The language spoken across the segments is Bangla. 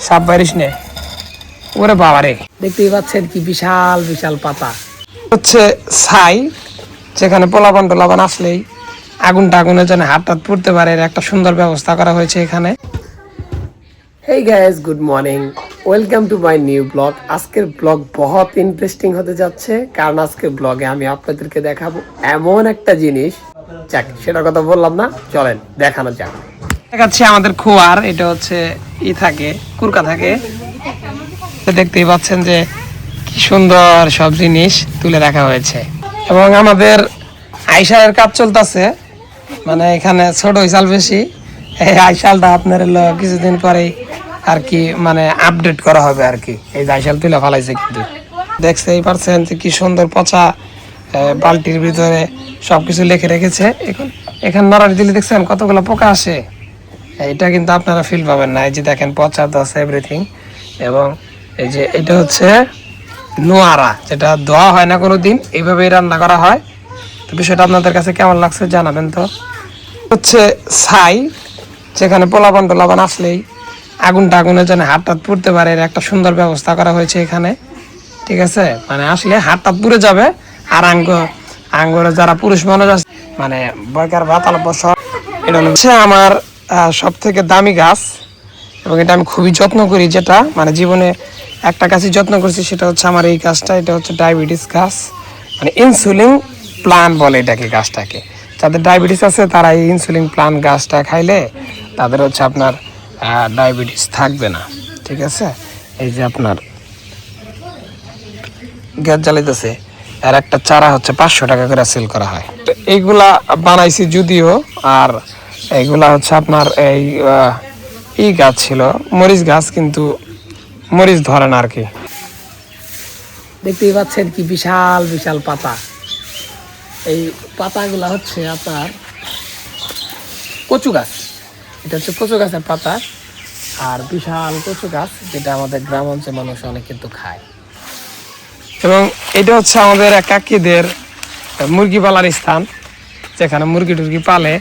সাপ বাইরিস নে। ওরে বাবারে, দেখতেই পাচ্ছেন কি বিশাল বিশাল পাতা। হচ্ছে ছাই, যেখানে পোলাপান টোলাপান আসলেই আগুনের জন্য হাত টাত পুড়তে পারে, একটা সুন্দর ব্যবস্থা করা হয়েছে এখানে। Hey guys, good morning, welcome to my new blog. আজকের ব্লগ বহুত ইন্টারেস্টিং হতে যাচ্ছে, কারণ আজকের ব্লগে আমি আপনাদেরকে দেখাবো এমন একটা জিনিস, যাক সেটার কথা বললাম না, চলেন দেখানো যাক। দেখাচ্ছি আমাদের খোয়ার, এটা হচ্ছে থাকে কুরকা থাকে। দেখতেই পাচ্ছেন যে কি সুন্দর সব জিনিস তুলে রাখা হয়েছে, এবং আমাদের আইসালের কাজ চলতেছে। মানে এখানে ছোট চাল বেশি, এই আইসালটা আপনার হলো কিছুদিন পরেই আর কি মানে আপডেট করা হবে আর কি। এই আইসাল তুলে ফেলাইছে, কিন্তু দেখতেই পারছেন যে কি সুন্দর পচা বালতির ভিতরে সবকিছু লিখে রেখেছে। এখানে নড়ারি দিলে দেখছেন কতগুলো পোকা আসে, এটা কিন্তু আপনারা ফিল পাবেন না। এই যে দেখেন পচা দশ এভরিথিং। এবং এই যে এটা হচ্ছে নোয়ারা, যেটা ধোয়া হয় না কোনোদিন, এইভাবেই রান্না করা হয়। তো বিষয়টা আপনাদের কাছে কেমন লাগছে জানাবেন। তো হচ্ছে ছাই, যেখানে পোলাপান টোলাপান আসলেই আগুনের জন্য হাত টাত পুড়তে পারে, একটা সুন্দর ব্যবস্থা করা হয়েছে এখানে। ঠিক আছে, মানে আসলে হাত টাত পুড়ে যাবে। আর আঙ্গুরে যারা পুরুষ মানুষ আছে, মানে বয়কার ভাতাল বছর, এটা হচ্ছে আমার সব থেকে দামি গাছ, এবং এটা আমি খুবই যত্ন করি। যেটা মানে জীবনে একটা গাছই যত্ন করছি, সেটা হচ্ছে আমার এই গাছটা। এটা হচ্ছে ডায়াবেটিস গাছ, মানে ইনসুলিন প্লান্ট বলে এটাকে, গাছটাকে। যাদের ডায়াবেটিস আছে তারা এই ইনসুলিন প্লান্ট গাছটা খাইলে তাদের হচ্ছে আপনার ডায়াবেটিস থাকবে না। ঠিক আছে, এই যে আপনার গ্যাস জ্বালাইতেছে, আর একটা চারা হচ্ছে 500 টাকা করে সেল করা হয়। এইগুলা বানাইছি যদিও, আর এইগুলা হচ্ছে আপনার এই গাছ ছিল মরিচ গাছ, কিন্তু মরিচ ধরে না আর কি। দেখতেই পাচ্ছেন কি বিশাল বিশাল পাতা। এই পাতাগুলা হচ্ছে আপনার কচু গাছ, এটা হচ্ছে কচু গাছের পাতা। আর বিশাল কচু গাছ, যেটা আমাদের গ্রাম অঞ্চলের মানুষ অনেক কিন্তু খায়। এবং এটা হচ্ছে আমাদের কাকিদের মুরগি পালার স্থান, যেখানে মুরগি টুরগি পালে।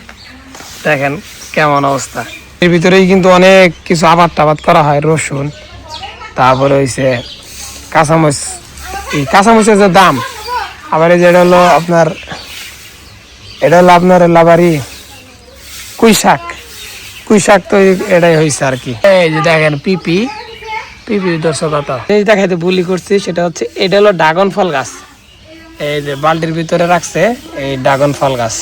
দেখেন কেমন অবস্থা। এর ভিতরেই কিন্তু অনেক কিছু আবাদ টাবাদ করা হয়, রসুন, তারপরে হয়েছে কাঁচামরিচ। এই কাঁচামরিচের যে দাম, আবার এই যে এটা হলো আপনার লাবারি কুই শাক তো এটাই হয়েছে আর কি। এই যে দেখেন পিপি দর্শকতা, এই দেখাইতে ভুলি করছি, সেটা হচ্ছে এটা হলো ড্রাগন ফল গাছ। এই যে বালতির ভিতরে রাখছে এই ড্রাগন ফল গাছ।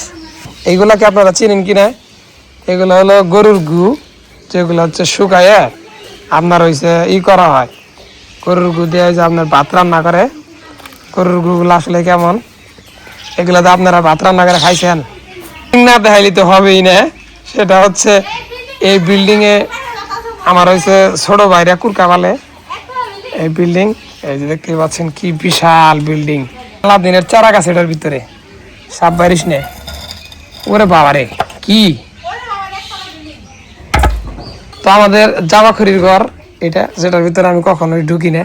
এইগুলাকে আপনারা চিনেন কিনা? এগুলো হলো গরুর গু, যেগুলো হচ্ছে শুকাইয়ে আপনার হয়েছে করা হয়। গরুর গু দিয়ে যে আপনার ভাত রান্না করে, গরুর গুগুলো আসলে কেমন, এগুলোতে আপনারা ভাত রান্না করে খাইছেন না? দেখাইলে তো হবেই না। সেটা হচ্ছে এই বিল্ডিংয়ে আমার হয়েছে ছোট ভাইরা কুরকা বালে এই বিল্ডিং। এই যে দেখতে পাচ্ছেন কি বিশাল বিল্ডিং, দিনের চারা গাছ এটার ভিতরে। সাপ বাইরিস নে। ওরে বাবারে কি! তো আমাদের জামাখড়ির ঘর এটা, যেটার ভিতরে আমি কখনোই ঢুকি না,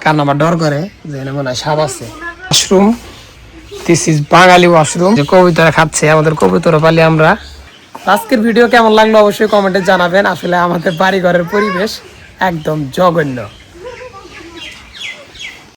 কারণ আমার ডর করে যে মনে হয় সাপ আছে। Washroom, this is Bangali washroom, যে কবুতরা খাচ্ছে, আমাদের কবুতর পালি আমরা। আজকের ভিডিও কেমন লাগলো অবশ্যই কমেন্টে জানাবেন। আসলে আমাদের বাড়ি ঘরের পরিবেশ একদম জঘন্য।